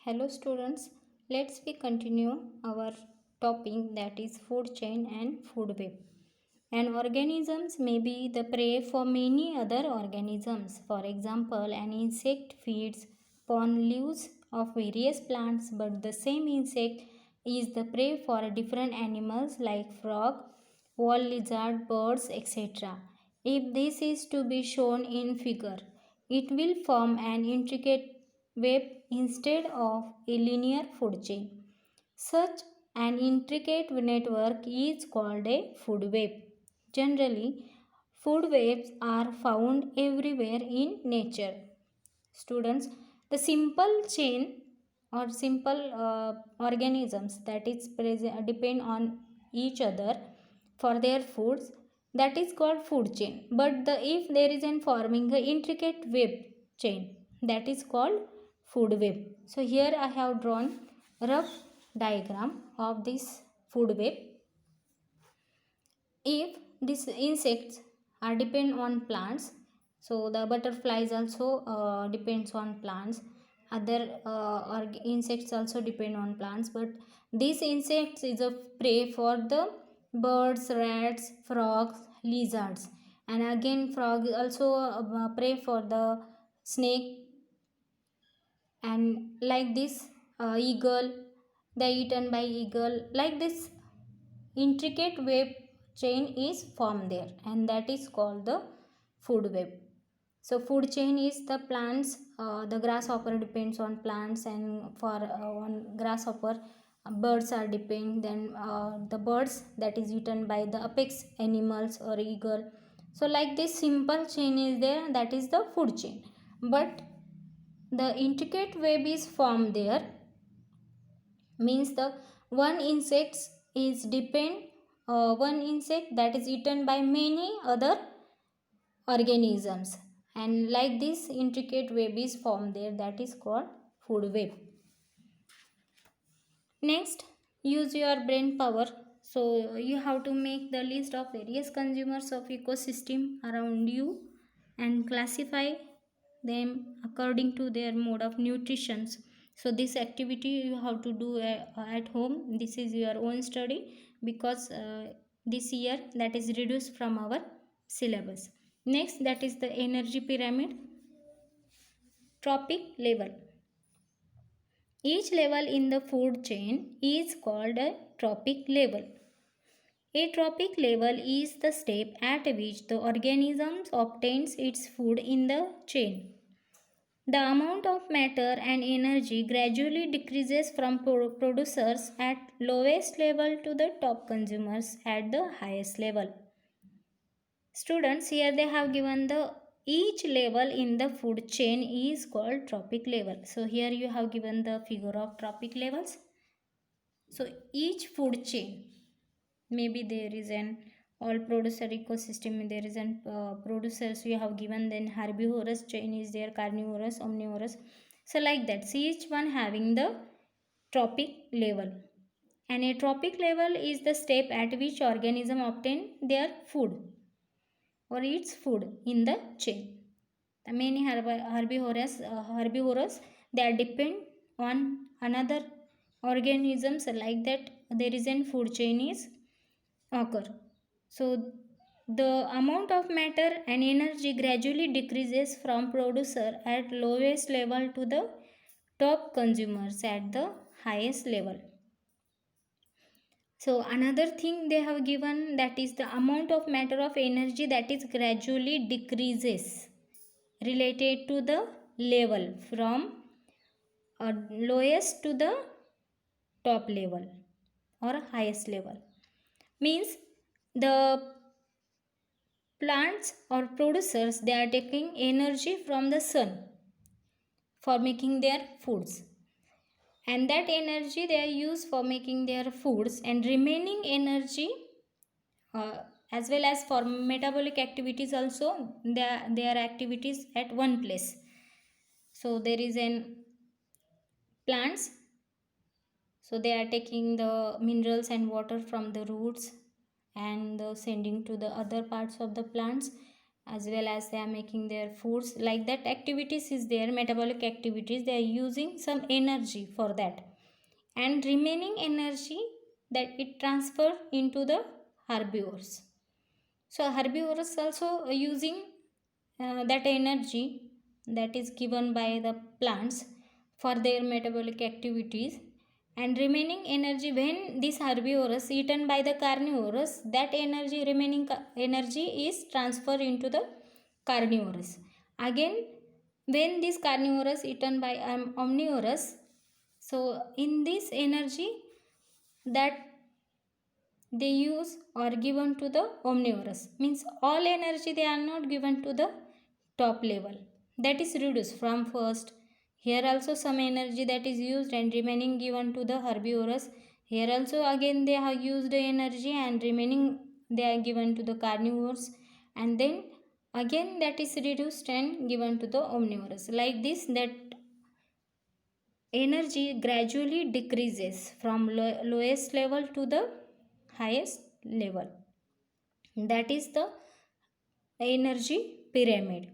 Hello students, let's we continue our topic that is food chain and food web. And organisms may be the prey for many other organisms. For example, an insect feeds upon leaves of various plants, but the same insect is the prey for different animals like frog, wall lizard, birds, etc. If this is to be shown in figure, it will form an intricate web instead of a linear food chain. Such an intricate network is called a food web. Generally, food webs are found everywhere in nature. Students, the simple chain or simple organisms that is depend on each other for their foods, that is called food chain. But if there is an forming a intricate web chain, that is called food web. So here I have drawn rough diagram of this food web. If these insects are depend on plants, so the butterflies also depends on plants, other insects also depend on plants, but these insects is a prey for the birds, rats, frogs, lizards, and again frog also prey for the snake, and like this eagle, they eaten by eagle. Like this intricate web chain is formed there, and that is called the food web. So food chain is the plants, the grasshopper depends on plants, and for on grasshopper birds are depend, then the birds that is eaten by the apex animals or eagle. So like this simple chain is there, that is the food chain. But the intricate web is formed there, means the one insect is depend one insect that is eaten by many other organisms, and like this intricate web is formed there, that is called food web. Next, use your brain power. So you have to make the list of various consumers of ecosystem around you and classify them according to their mode of nutrition. So this activity you have to do at home. This is your own study, because this year that is reduced from our syllabus. Next, that is the energy pyramid. Trophic level. Each level in the food chain is called a trophic level. A trophic level is the step at which the organism obtains its food in the chain. The amount of matter and energy gradually decreases from producers at lowest level to the top consumers at the highest level. Students, here they have given the each level in the food chain is called trophic level. So here you have given the figure of trophic levels. So each food chain, maybe there is an all producer ecosystem, there is an producers you have given, then herbivorous chain is there, carnivorous, omnivorous. So like that, so each one having the trophic level, and a trophic level is the step at which organism obtain their food or eats food in the chain. The many herbivores, they are depend on another organisms, like that there is a food chain is occur. So the amount of matter and energy gradually decreases from producer at lowest level to the top consumers at the highest level. So another thing they have given, that is the amount of matter of energy that is gradually decreases related to the level from lowest to the top level or highest level. Means the plants or producers, they are taking energy from the sun for making their foods, and that energy they use for making their foods, and remaining energy as well as for metabolic activities also, their activities at one place. So there is an plants, so they are taking the minerals and water from the roots and sending to the other parts of the plants, as well as they are making their foods, like that activities is there, metabolic activities, they are using some energy for that, and remaining energy that it transfer into the herbivores. So herbivores also using that energy that is given by the plants for their metabolic activities, and remaining energy when this herbivores eaten by the carnivores, that energy, remaining energy is transferred into the carnivores. Again, when this carnivores eaten by omnivores, so in this energy that they use or given to the omnivorous, means all energy they are not given to the top level, that is reduced from first. Here also some energy that is used and remaining given to the herbivorous. Here also again they have used the energy and remaining they are given to the carnivores, and then again that is reduced and given to the omnivorous. Like this, that energy gradually decreases from lowest level to the highest level. That is the energy pyramid.